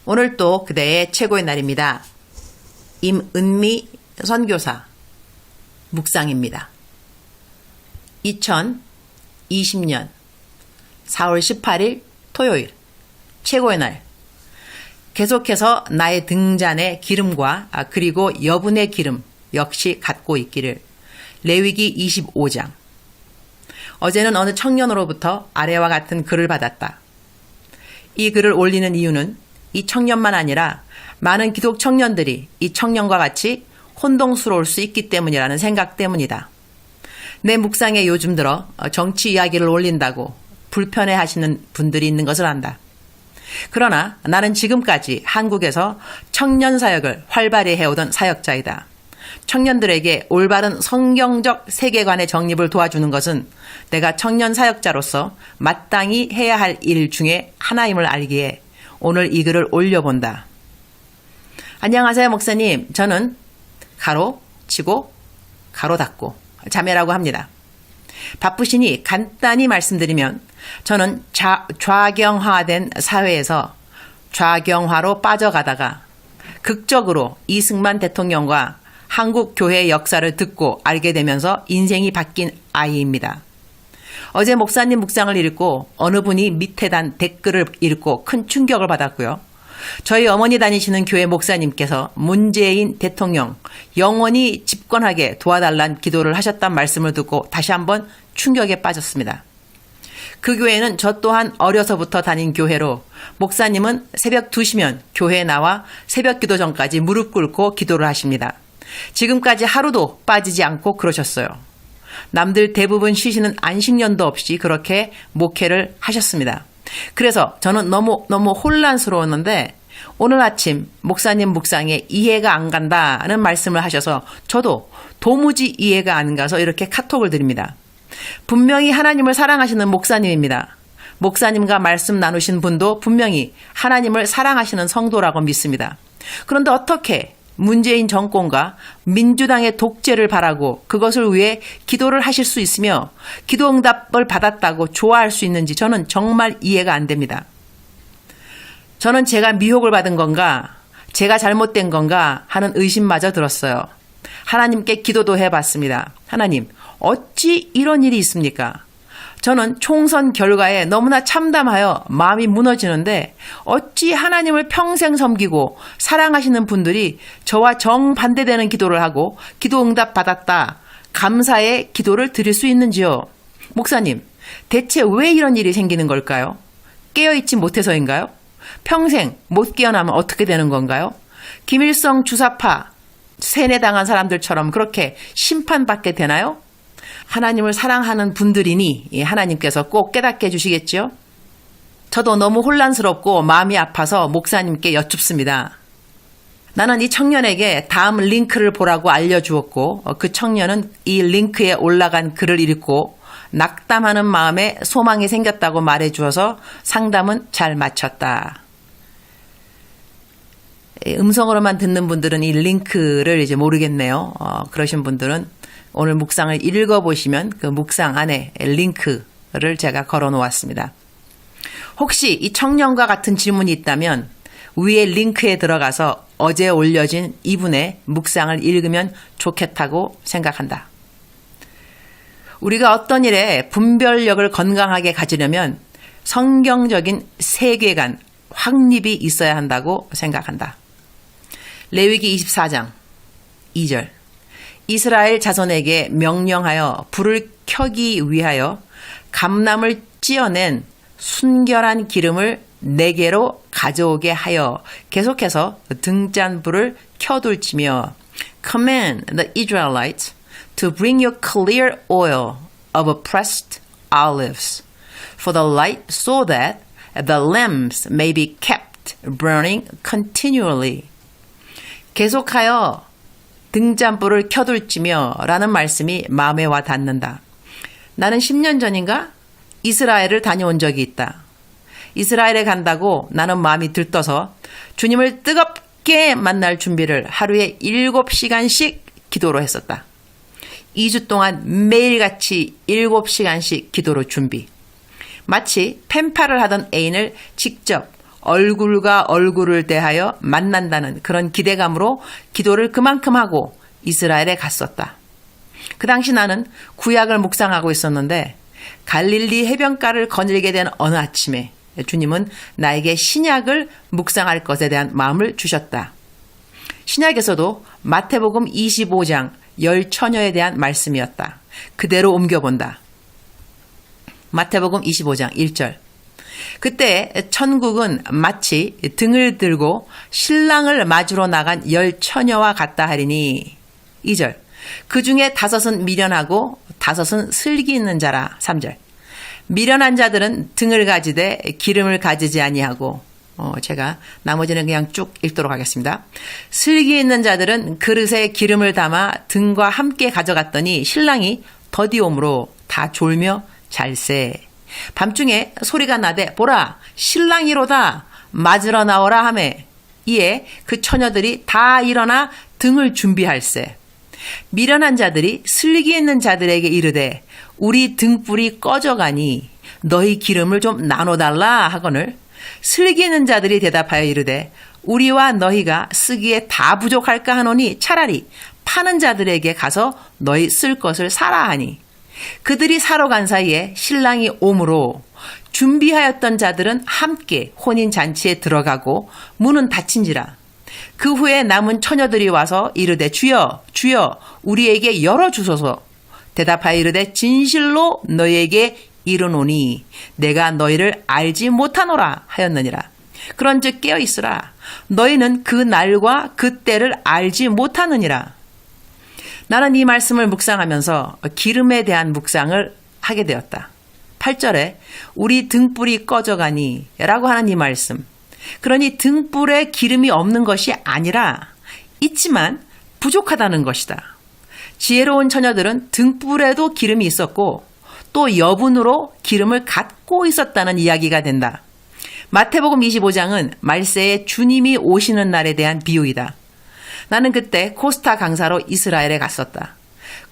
오늘 또 그대의 최고의 날입니다. 임은미 선교사 묵상입니다. 2020년 4월 18일 토요일 최고의 날. 계속해서 나의 등잔의 기름과 그리고 여분의 기름 역시 갖고 있기를. 레위기 25장. 어제는 어느 청년으로부터 아래와 같은 글을 받았다. 이 글을 올리는 이유는 이 청년만 아니라 많은 기독 청년들이 이 청년과 같이 혼동스러울 수 있기 때문이라는 생각 때문이다. 내 묵상에 요즘 들어 정치 이야기를 올린다고 불편해 하시는 분들이 있는 것을 안다. 그러나 나는 지금까지 한국에서 청년 사역을 활발히 해오던 사역자이다. 청년들에게 올바른 성경적 세계관의 정립을 도와주는 것은 내가 청년 사역자로서 마땅히 해야 할 일 중에 하나임을 알기에 오늘 이 글을 올려본다. 안녕하세요, 목사님. 저는 가로 치고 가로 닫고 자매라고 합니다. 바쁘시니 간단히 말씀드리면 저는 좌경화된 사회에서 좌경화로 빠져가다가 극적으로 이승만 대통령과 한국 교회의 역사를 듣고 알게 되면서 인생이 바뀐 아이입니다. 어제 목사님 묵상을 읽고 어느 분이 밑에 단 댓글을 읽고 큰 충격을 받았고요. 저희 어머니 다니시는 교회 목사님께서 문재인 대통령 영원히 집권하게 도와달란 기도를 하셨단 말씀을 듣고 다시 한번 충격에 빠졌습니다. 그 교회는 저 또한 어려서부터 다닌 교회로 목사님은 새벽 2시면 교회에 나와 새벽 기도 전까지 무릎 꿇고 기도를 하십니다. 지금까지 하루도 빠지지 않고 그러셨어요. 남들 대부분 쉬시는 안식년도 없이 그렇게 목회를 하셨습니다. 그래서 저는 너무 혼란스러웠는데 오늘 아침 목사님 묵상에 이해가 안 간다는 말씀을 하셔서 저도 도무지 이해가 안 가서 이렇게 카톡을 드립니다. 분명히 하나님을 사랑하시는 목사님입니다. 목사님과 말씀 나누신 분도 분명히 하나님을 사랑하시는 성도라고 믿습니다. 그런데 어떻게 문재인 정권과 민주당의 독재를 바라고 그것을 위해 기도를 하실 수 있으며 기도 응답을 받았다고 좋아할 수 있는지 저는 정말 이해가 안 됩니다. 저는 제가 미혹을 받은 건가, 제가 잘못된 건가 하는 의심마저 들었어요. 하나님께 기도도 해봤습니다. 하나님, 어찌 이런 일이 있습니까? 저는 총선 결과에 너무나 참담하여 마음이 무너지는데 어찌 하나님을 평생 섬기고 사랑하시는 분들이 저와 정반대되는 기도를 하고 기도 응답 받았다, 감사의 기도를 드릴 수 있는지요? 목사님, 대체 왜 이런 일이 생기는 걸까요? 깨어있지 못해서인가요? 평생 못 깨어나면 어떻게 되는 건가요? 김일성 주사파 세뇌당한 사람들처럼 그렇게 심판받게 되나요? 하나님을 사랑하는 분들이니 하나님께서 꼭 깨닫게 해주시겠죠? 저도 너무 혼란스럽고 마음이 아파서 목사님께 여쭙습니다. 나는 이 청년에게 다음 링크를 보라고 알려주었고 그 청년은 이 링크에 올라간 글을 읽고 낙담하는 마음에 소망이 생겼다고 말해주어서 상담은 잘 마쳤다. 음성으로만 듣는 분들은 이 링크를 이제 모르겠네요. 그러신 분들은 오늘 묵상을 읽어보시면 그 묵상 안에 링크를 제가 걸어 놓았습니다. 혹시 이 청년과 같은 질문이 있다면 위에 링크에 들어가서 어제 올려진 이분의 묵상을 읽으면 좋겠다고 생각한다. 우리가 어떤 일에 분별력을 건강하게 가지려면 성경적인 세계관, 확립이 있어야 한다고 생각한다. 레위기 24장 2절. 이스라엘 자손에게 명령하여 불을 켜기 위하여 감람을 찧어낸 순결한 기름을 4개로 가져오게 하여 계속해서 등잔불을 켜둘지며 command the Israelites to bring you clear oil of pressed olives for the light so that the lamps may be kept burning continually. 계속하여 등잔불을 켜둘지며 라는 말씀이 마음에 와 닿는다. 나는 10년 전인가 이스라엘을 다녀온 적이 있다. 이스라엘에 간다고 나는 마음이 들떠서 주님을 뜨겁게 만날 준비를 하루에 7시간씩 기도로 했었다. 2주 동안 매일같이 7시간씩 기도로 준비. 마치 펜팔을 하던 애인을 직접 얼굴과 얼굴을 대하여 만난다는 그런 기대감으로 기도를 그만큼 하고 이스라엘에 갔었다. 그 당시 나는 구약을 묵상하고 있었는데 갈릴리 해변가를 거닐게 된 어느 아침에 주님은 나에게 신약을 묵상할 것에 대한 마음을 주셨다. 신약에서도 마태복음 25장 10처녀에 대한 말씀이었다. 그대로 옮겨본다. 마태복음 25장 1절. 그때 천국은 마치 등을 들고 신랑을 맞으러 나간 10처녀와 같다 하리니. 2절. 그 중에 5은 미련하고 5은 슬기 있는 자라. 3절. 미련한 자들은 등을 가지되 기름을 가지지 아니하고, 제가 나머지는 그냥 쭉 읽도록 하겠습니다. 슬기 있는 자들은 그릇에 기름을 담아 등과 함께 가져갔더니 신랑이 더디옴으로 다 졸며 잘세. 밤중에 소리가 나되 보라 신랑이로다 맞으러 나오라 하매 이에 그 처녀들이 다 일어나 등을 준비할세. 미련한 자들이 슬기 있는 자들에게 이르되 우리 등불이 꺼져가니 너희 기름을 좀 나눠달라 하거늘 슬기 있는 자들이 대답하여 이르되 우리와 너희가 쓰기에 다 부족할까 하노니 차라리 파는 자들에게 가서 너희 쓸 것을 사라 하니 그들이 사러 간 사이에 신랑이 오므로 준비하였던 자들은 함께 혼인잔치에 들어가고 문은 닫힌지라. 그 후에 남은 처녀들이 와서 이르되 주여 주여 우리에게 열어주소서. 대답하여 이르되 진실로 너희에게 이르노니 내가 너희를 알지 못하노라 하였느니라. 그런즉 깨어있으라. 너희는 그 날과 그 때를 알지 못하느니라. 나는 이 말씀을 묵상하면서 기름에 대한 묵상을 하게 되었다. 8절에 우리 등불이 꺼져가니 라고 하는 이 말씀. 그러니 등불에 기름이 없는 것이 아니라 있지만 부족하다는 것이다. 지혜로운 처녀들은 등불에도 기름이 있었고 또 여분으로 기름을 갖고 있었다는 이야기가 된다. 마태복음 25장은 말세에 주님이 오시는 날에 대한 비유이다. 나는 그때 코스타 강사로 이스라엘에 갔었다.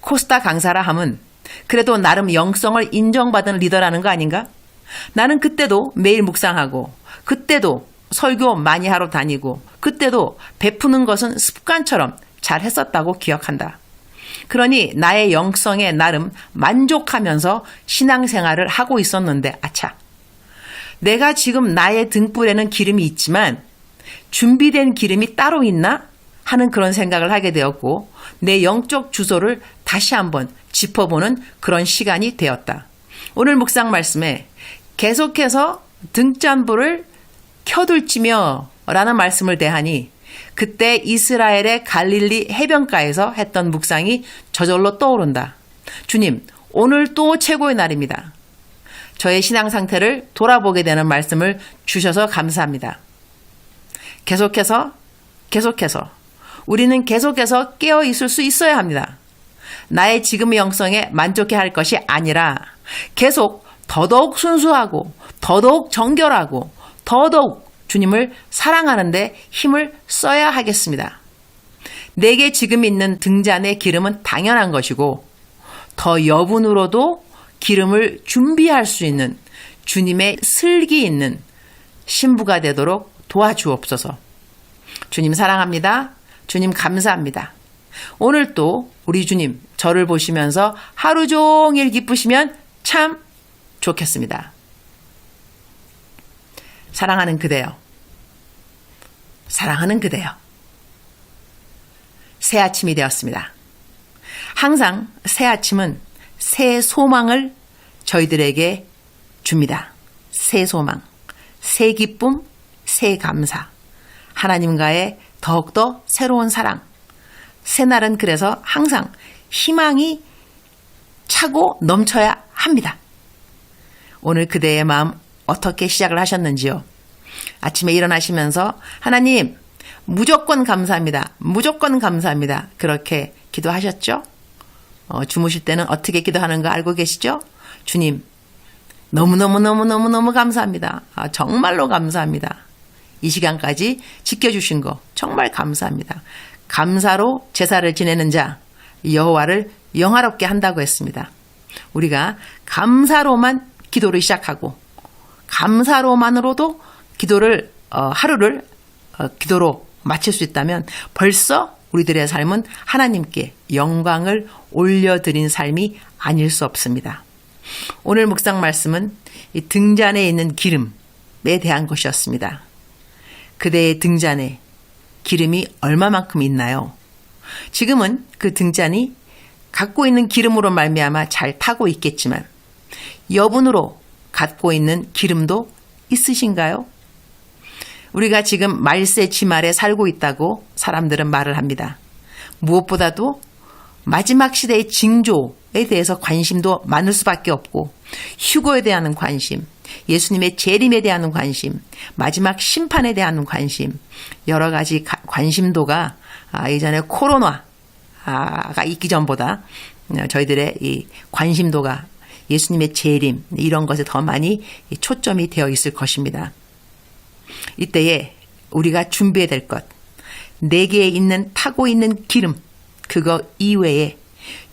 코스타 강사라 함은 그래도 나름 영성을 인정받은 리더라는 거 아닌가? 나는 그때도 매일 묵상하고 그때도 설교 많이 하러 다니고 그때도 베푸는 것은 습관처럼 잘 했었다고 기억한다. 그러니 나의 영성에 나름 만족하면서 신앙생활을 하고 있었는데 아차. 내가 지금 나의 등불에는 기름이 있지만 준비된 기름이 따로 있나? 하는 그런 생각을 하게 되었고 내 영적 주소를 다시 한번 짚어보는 그런 시간이 되었다. 오늘 묵상 말씀에 계속해서 등잔불을 켜둘지며 라는 말씀을 대하니 그때 이스라엘의 갈릴리 해변가에서 했던 묵상이 저절로 떠오른다. 주님, 오늘 또 최고의 날입니다. 저의 신앙 상태를 돌아보게 되는 말씀을 주셔서 감사합니다. 계속해서 우리는 계속해서 깨어 있을 수 있어야 합니다. 나의 지금의 영성에 만족해 할 것이 아니라 계속 더더욱 순수하고 더더욱 정결하고 더더욱 주님을 사랑하는데 힘을 써야 하겠습니다. 내게 지금 있는 등잔의 기름은 당연한 것이고 더 여분으로도 기름을 준비할 수 있는 주님의 슬기 있는 신부가 되도록 도와주옵소서. 주님 사랑합니다. 주님 감사합니다. 오늘 또 우리 주님 저를 보시면서 하루 종일 기쁘시면 참 좋겠습니다. 사랑하는 그대여. 사랑하는 그대여. 새 아침이 되었습니다. 항상 새 아침은 새 소망을 저희들에게 줍니다. 새 소망, 새 기쁨, 새 감사. 하나님과의 더욱더 새로운 사랑. 새날은 그래서 항상 희망이 차고 넘쳐야 합니다. 오늘 그대의 마음 어떻게 시작을 하셨는지요? 아침에 일어나시면서 하나님 무조건 감사합니다. 무조건 감사합니다. 그렇게 기도하셨죠? 주무실 때는 어떻게 기도하는 거 알고 계시죠? 주님 너무너무너무너무너무 감사합니다. 정말로 감사합니다. 이 시간까지 지켜주신 거 정말 감사합니다. 감사로 제사를 지내는 자 여호와를 영화롭게 한다고 했습니다. 우리가 감사로만 기도를 시작하고 감사로만으로도 기도를 하루를 기도로 마칠 수 있다면 벌써 우리들의 삶은 하나님께 영광을 올려드린 삶이 아닐 수 없습니다. 오늘 묵상 말씀은 이 등잔에 있는 기름에 대한 것이었습니다. 그대의 등잔에 기름이 얼마만큼 있나요? 지금은 그 등잔이 갖고 있는 기름으로 말미암아 잘 타고 있겠지만 여분으로 갖고 있는 기름도 있으신가요? 우리가 지금 말세 지말에 살고 있다고 사람들은 말을 합니다. 무엇보다도 마지막 시대의 징조에 대해서 관심도 많을 수밖에 없고 휴거에 대한 관심, 예수님의 재림에 대한 관심, 마지막 심판에 대한 관심, 여러 가지 관심도가 예전에 코로나가 있기 전보다 저희들의 이 관심도가 예수님의 재림 이런 것에 더 많이 초점이 되어 있을 것입니다. 이때에 우리가 준비해야 될 것, 내게 있는 타고 있는 기름, 그거 이외에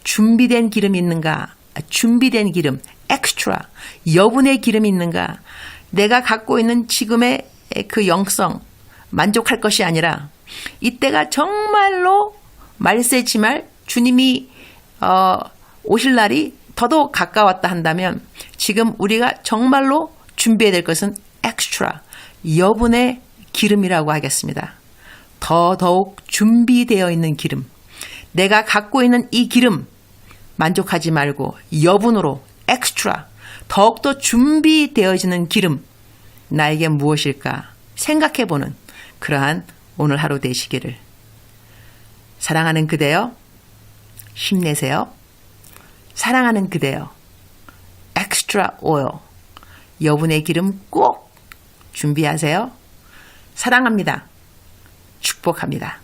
준비된 기름이 있는가, 준비된 기름, 엑스트라, 여분의 기름이 있는가, 내가 갖고 있는 지금의 그 영성 만족할 것이 아니라 이때가 정말로 말세지말 주님이 오실 날이 더더욱 가까웠다 한다면 지금 우리가 정말로 준비해야 될 것은 엑스트라, 여분의 기름이라고 하겠습니다. 더더욱 준비되어 있는 기름, 내가 갖고 있는 이 기름 만족하지 말고 여분으로 엑스트라, 더욱더 준비되어지는 기름, 나에게 무엇일까 생각해보는 그러한 오늘 하루 되시기를. 사랑하는 그대여, 힘내세요. 사랑하는 그대여, 엑스트라 오일, 여분의 기름 꼭 준비하세요. 사랑합니다. 축복합니다.